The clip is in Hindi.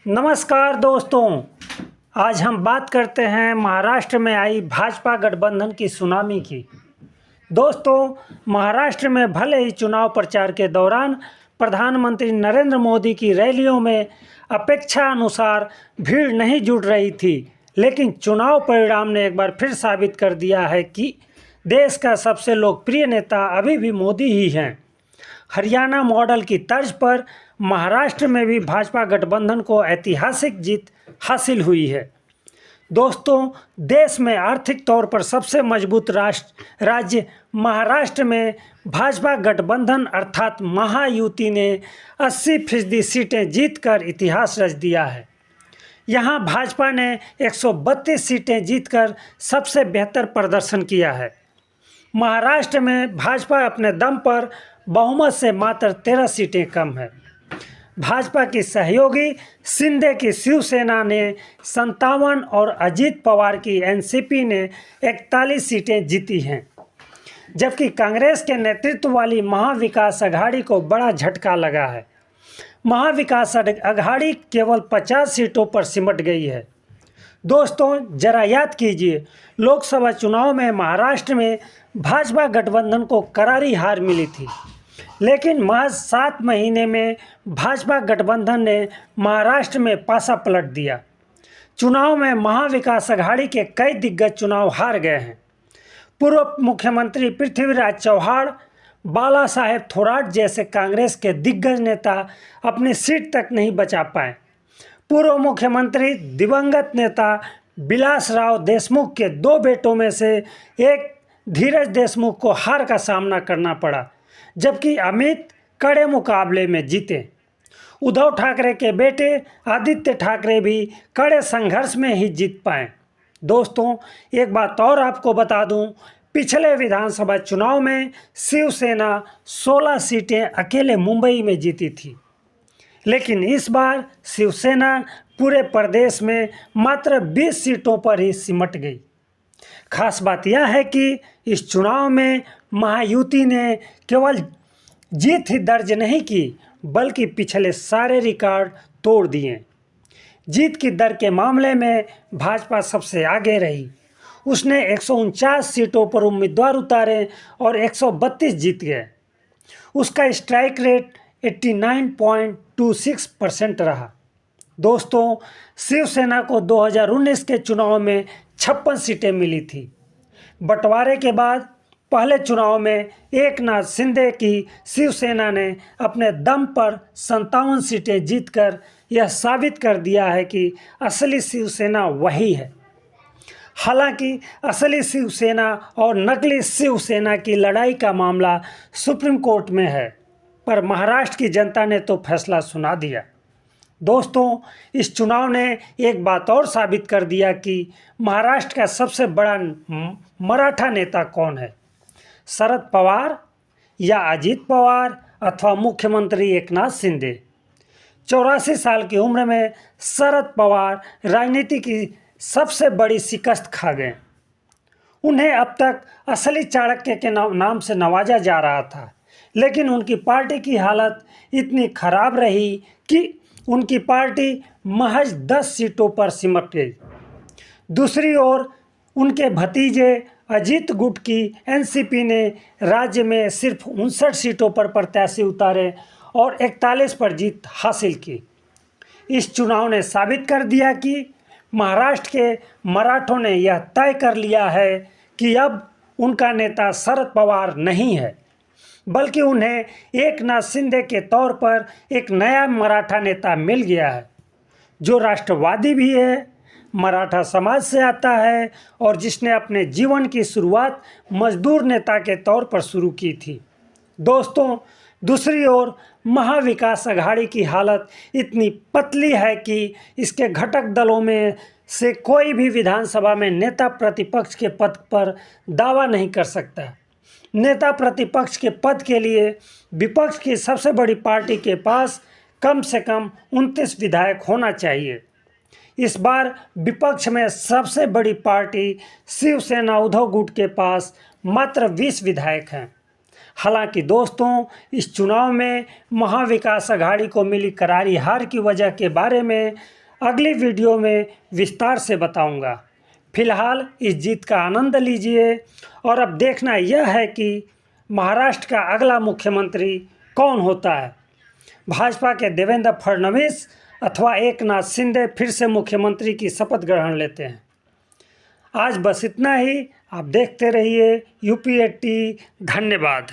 नमस्कार दोस्तों, आज हम बात करते हैं महाराष्ट्र में आई भाजपा गठबंधन की सुनामी की। दोस्तों, महाराष्ट्र में भले ही चुनाव प्रचार के दौरान प्रधानमंत्री नरेंद्र मोदी की रैलियों में अपेक्षा अनुसार भीड़ नहीं जुट रही थी, लेकिन चुनाव परिणाम ने एक बार फिर साबित कर दिया है कि देश का सबसे लोकप्रिय नेता अभी भी मोदी ही हैं। हरियाणा मॉडल की तर्ज पर महाराष्ट्र में भी भाजपा गठबंधन को ऐतिहासिक जीत हासिल हुई है। दोस्तों, देश में आर्थिक तौर पर सबसे मजबूत राज्य महाराष्ट्र में भाजपा गठबंधन अर्थात महायुति ने 80% सीटें जीतकर इतिहास रच दिया है। यहां भाजपा ने 132 सीटें जीतकर सबसे बेहतर प्रदर्शन किया है। महाराष्ट्र में भाजपा अपने दम पर बहुमत से मात्र 13 सीटें कम है। भाजपा की सहयोगी शिंदे की शिवसेना ने 57 और अजित पवार की एनसीपी ने 41 सीटें जीती हैं, जबकि कांग्रेस के नेतृत्व वाली महाविकास अघाड़ी को बड़ा झटका लगा है। महाविकास अघाड़ी केवल 50 सीटों पर सिमट गई है। दोस्तों, जरा याद कीजिए, लोकसभा चुनाव में महाराष्ट्र में भाजपा गठबंधन को करारी हार मिली थी, लेकिन महज 7 महीने में भाजपा गठबंधन ने महाराष्ट्र में पासा पलट दिया। चुनाव में महाविकास अघाड़ी के कई दिग्गज चुनाव हार गए हैं। पूर्व मुख्यमंत्री पृथ्वीराज चव्हाण, बाला साहेब थोराट जैसे कांग्रेस के दिग्गज नेता अपनी सीट तक नहीं बचा पाए। पूर्व मुख्यमंत्री दिवंगत नेता विलासराव देशमुख के 2 बेटों में से एक धीरज देशमुख को हार का सामना करना पड़ा, जबकि अमित कड़े मुकाबले में जीते। उद्धव ठाकरे के बेटे आदित्य ठाकरे भी कड़े संघर्ष में ही जीत पाए। दोस्तों, एक बात और आपको बता दूं, पिछले विधानसभा चुनाव में शिवसेना 16 सीटें अकेले मुंबई में जीती थी, लेकिन इस बार शिवसेना पूरे प्रदेश में मात्र 20 सीटों पर ही सिमट गई। खास बात यह है कि इस चुनाव में महायुति ने केवल जीत ही दर्ज नहीं की, बल्कि पिछले सारे रिकॉर्ड तोड़ दिए। जीत की दर के मामले में भाजपा सबसे आगे रही। उसने 149 सीटों पर उम्मीदवार उतारे और 132 जीत गए। उसका स्ट्राइक रेट 89.26% रहा। दोस्तों, शिवसेना को 2019 के चुनाव में 56 सीटें मिली थी। बंटवारे के बाद पहले चुनाव में एकनाथ शिंदे की शिवसेना ने अपने दम पर 57 सीटें जीतकर यह साबित कर दिया है कि असली शिवसेना वही है। हालांकि असली शिवसेना और नकली शिवसेना की लड़ाई का मामला सुप्रीम कोर्ट में है, पर महाराष्ट्र की जनता ने तो फैसला सुना दिया। दोस्तों, इस चुनाव ने एक बात और साबित कर दिया कि महाराष्ट्र का सबसे बड़ा मराठा नेता कौन है, शरद पवार या अजित पवार अथवा मुख्यमंत्री एकनाथ शिंदे। 84 साल की उम्र में शरद पवार राजनीति की सबसे बड़ी शिकस्त खा गए। उन्हें अब तक असली चाणक्य के नाम से नवाजा जा रहा था, लेकिन उनकी पार्टी की हालत इतनी खराब रही कि उनकी पार्टी महज 10 सीटों पर सिमट गई। दूसरी ओर उनके भतीजे अजीत गुट की एनसीपी ने राज्य में सिर्फ 59 सीटों पर प्रत्याशी उतारे और 41 पर जीत हासिल की। इस चुनाव ने साबित कर दिया कि महाराष्ट्र के मराठों ने यह तय कर लिया है कि अब उनका नेता शरद पवार नहीं है, बल्कि उन्हें एकनाथ शिंदे के तौर पर एक नया मराठा नेता मिल गया है, जो राष्ट्रवादी भी है, मराठा समाज से आता है और जिसने अपने जीवन की शुरुआत मजदूर नेता के तौर पर शुरू की थी। दोस्तों, दूसरी ओर महाविकास अघाड़ी की हालत इतनी पतली है कि इसके घटक दलों में से कोई भी विधानसभा में नेता प्रतिपक्ष के पद पर दावा नहीं कर सकता। नेता प्रतिपक्ष के पद के लिए विपक्ष की सबसे बड़ी पार्टी के पास कम से कम 29 विधायक होना चाहिए। इस बार विपक्ष में सबसे बड़ी पार्टी शिवसेना उद्धव गुट के पास मात्र 20 विधायक हैं। हालांकि दोस्तों, इस चुनाव में महाविकास अघाड़ी को मिली करारी हार की वजह के बारे में अगली वीडियो में विस्तार से बताऊंगा। फिलहाल इस जीत का आनंद लीजिए और अब देखना यह है कि महाराष्ट्र का अगला मुख्यमंत्री कौन होता है। भाजपा के देवेंद्र फडणवीस अथवा एकनाथ शिंदे फिर से मुख्यमंत्री की शपथ ग्रहण लेते हैं। आज बस इतना ही। आप देखते रहिए UP80। धन्यवाद।